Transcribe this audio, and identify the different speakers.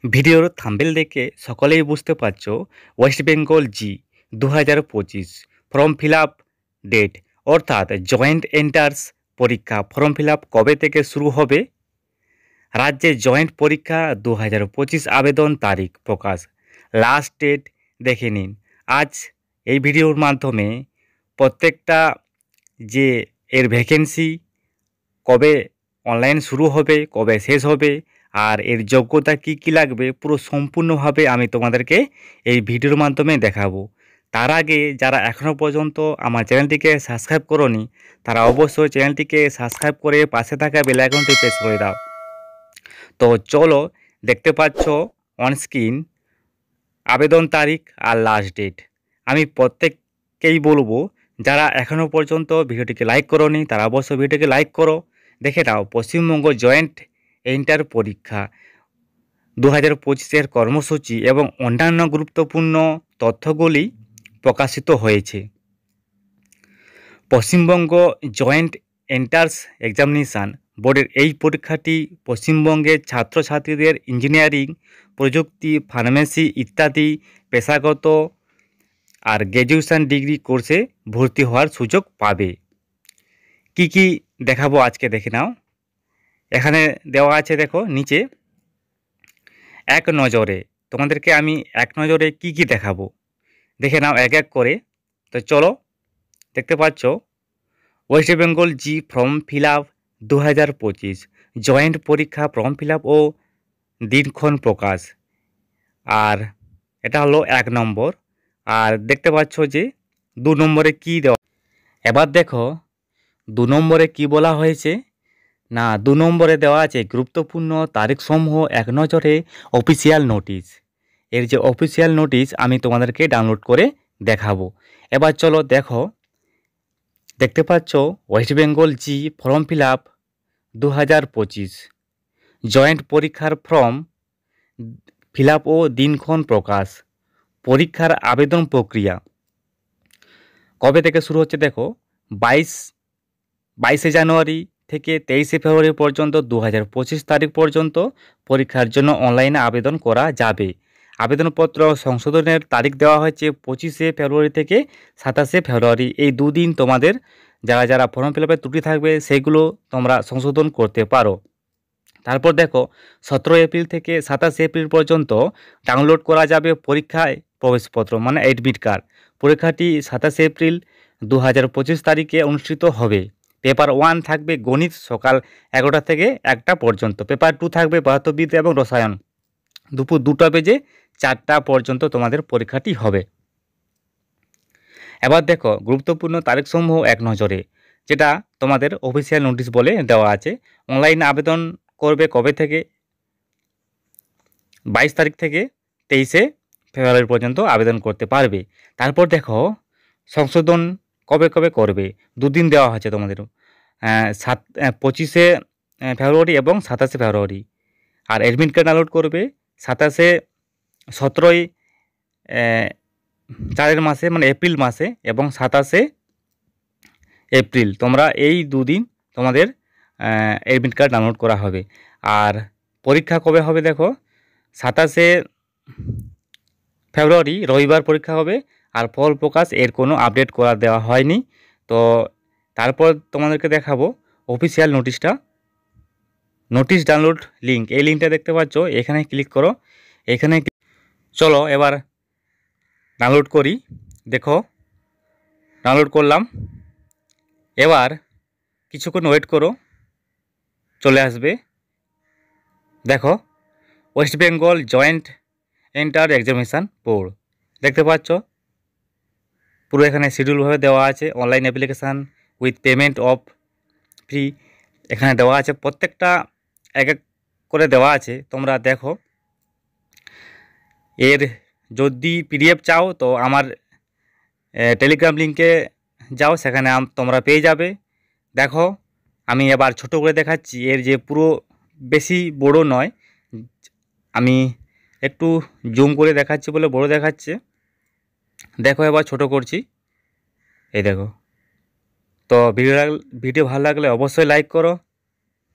Speaker 1: ভিডিওর থাম্বনেল দেখে সকলেই বুঝতে পারছো ওয়েস্ট বেঙ্গল জি 2025 ফর্ম ফিল আপ ডেট অর্থাৎ জয়েন্ট এন্ট্রান্স পরীক্ষা ফর্ম ফিল আপ কবে থেকে শুরু হবে। রাজ্যে জয়েন্ট পরীক্ষা 2025 আবেদন তারিখ প্রকাশ, লাস্ট ডেট দেখে নিন। আজ এই ভিডিওর মাধ্যমে প্রত্যেকটা যে এর ভ্যাকেন্সি কবে অনলাইন শুরু হবে, কবে শেষ হবে, আর এর যোগ্যতা কি কি লাগবে পুরো সম্পূর্ণভাবে আমি তোমাদেরকে এই ভিডিওর মাধ্যমে দেখাবো। তার আগে যারা এখনও পর্যন্ত আমার চ্যানেলটিকে সাবস্ক্রাইব করোনি তারা অবশ্যই চ্যানেলটিকে সাবস্ক্রাইব করে পাশে থাকা বেল আইকনটি প্রেস করে দাও। তো চলো, দেখতে পাচ্ছ অন স্ক্রিন আবেদন তারিখ আর লাস্ট ডেট। আমি প্রত্যেককেই বলবো যারা এখনও পর্যন্ত ভিডিওটিকে লাইক করোনি তারা অবশ্যই ভিডিওটিকে লাইক করো। দেখে নাও পশ্চিমবঙ্গ জয়েন্ট এন্টার পরীক্ষা 2025 কর্মসূচি এবং অন্যান্য গুরুত্বপূর্ণ তথ্যগুলি প্রকাশিত হয়েছে। পশ্চিমবঙ্গ জয়েন্ট এন্ট্রান্স এক্সামিনেশান বোর্ডের এই পরীক্ষাটি পশ্চিমবঙ্গের ছাত্রছাত্রীদের ইঞ্জিনিয়ারিং, প্রযুক্তি, ফার্মেসি ইত্যাদি পেশাগত আর গ্র্যাজুয়েশন ডিগ্রি কোর্সে ভর্তি হওয়ার সুযোগ পাবে। কি কি দেখাবো আজকে দেখে নাও। এখানে দেওয়া আছে, দেখো নিচে এক নজরে, তোমাদেরকে আমি এক নজরে কি কি দেখাবো দেখে নাও এক এক করে। তো চলো, দেখতে পাচ্ছ ওয়েস্ট বেঙ্গল জি ফর্ম ফিল আপ 2025 জয়েন্ট পরীক্ষা ফর্ম ফিল আপ ও দিনক্ষণ প্রকাশ। আর এটা হলো 1 নম্বর। আর দেখতে পাচ্ছ যে 2 নম্বরে কি দেওয়া। এবার দেখো 2 নম্বরে কি বলা হয়েছে না, 2 নম্বরে দেওয়া আছে গুরুত্বপূর্ণ তারিখসমূহ এক নজরে অফিসিয়াল নোটিশ। এর যে অফিসিয়াল নোটিশ আমি তোমাদেরকে ডাউনলোড করে দেখাবো। এবার চলো দেখো, দেখতে পাচ্ছ ওয়েস্ট বেঙ্গল জি ফর্ম ফিল আপ 2025 জয়েন্ট পরীক্ষার ফর্ম ফিল আপ ও দিনক্ষণ প্রকাশ। পরীক্ষার আবেদন প্রক্রিয়া কবে থেকে শুরু হচ্ছে দেখো, 22শে জানুয়ারি থেকে 23শে ফেব্রুয়ারি পর্যন্ত 2025 তারিখ পর্যন্ত পরীক্ষার জন্য অনলাইনে আবেদন করা যাবে। আবেদনপত্র সংশোধনের তারিখ দেওয়া হয়েছে 25শে ফেব্রুয়ারি থেকে 27শে ফেব্রুয়ারি। এই দুদিন তোমাদের যারা যারা ফর্ম ফিল আপের ত্রুটি থাকবে সেগুলো তোমরা সংশোধন করতে পারো। তারপর দেখো 17 এপ্রিল থেকে 27শে এপ্রিল পর্যন্ত ডাউনলোড করা যাবে পরীক্ষায় প্রবেশপত্র মানে অ্যাডমিট কার্ড। পরীক্ষাটি 27শে এপ্রিল 2025 তারিখে অনুষ্ঠিত হবে। পেপার 1 থাকবে গণিত সকাল 11টা থেকে 1টা পর্যন্ত। পেপার 2 থাকবে পদার্থবিদ্যা এবং রসায়ন দুপুর 2টা বেজে 4টা পর্যন্ত তোমাদের পরীক্ষাটি হবে। এবার দেখো গুরুত্বপূর্ণ তারিখসমূহ এক নজরে, যেটা তোমাদের অফিসিয়াল নোটিশ বলে দেওয়া আছে। অনলাইনে আবেদন করবে কবে থেকে, 22 তারিখ থেকে 23শে ফেব্রুয়ারি পর্যন্ত আবেদন করতে পারবে। তারপর দেখো সংশোধন কবে কবে করবে, দুদিন দেওয়া হয়েছে তোমাদের, 25শে ফেব্রুয়ারি এবং 27শে ফেব্রুয়ারি। আর অ্যাডমিট কার্ড ডাউনলোড করবে 17ই 4 মাসে মানে এপ্রিল মাসে এবং 27শে এপ্রিল। তোমরা এই দুদিন তোমাদের অ্যাডমিট কার্ড ডাউনলোড করা হবে। আর পরীক্ষা কবে হবে দেখো, 27শে ফেব্রুয়ারি রবিবার পরীক্ষা হবে। আর ফল প্রকাশ এর কোনো আপডেট করা দেওয়া হয়নি। তো তারপর তোমাদেরকে দেখাবো অফিসিয়াল নোটিশটা, নোটিশ ডাউনলোড লিঙ্ক। এই লিঙ্কটা দেখতে পাচ্ছ, এখানে ক্লিক করো। এখানে চলো এবার ডাউনলোড করি। দেখো ডাউনলোড করলাম। এবার কিছুক্ষণ ওয়েট করো, চলে আসবে। দেখো West Bengal joint entrance examination board দেখতে পাচ্ছ, পুরো এখানে শিডিউলভাবে দেওয়া আছে। Online application with payment of fee এখানে দেওয়া আছে, প্রত্যেকটা এক এক করে দেওয়া আছে। তোমরা দেখো এর যদি পিডিএফ চাও তো আমার টেলিগ্রাম লিঙ্কে যাও, সেখানে তোমরা পেয়ে যাবে। দেখো আমি এবার ছোট করে দেখাচ্ছি, এর যে পুরো বেশি বড় নয়, আমি একটু জুম করে দেখাচ্ছি বলে বড় দেখাচ্ছে। দেখো এবার ছোট করছি, এই দেখো। তো ভিডিও ভালো লাগলে অবশ্যই লাইক করো।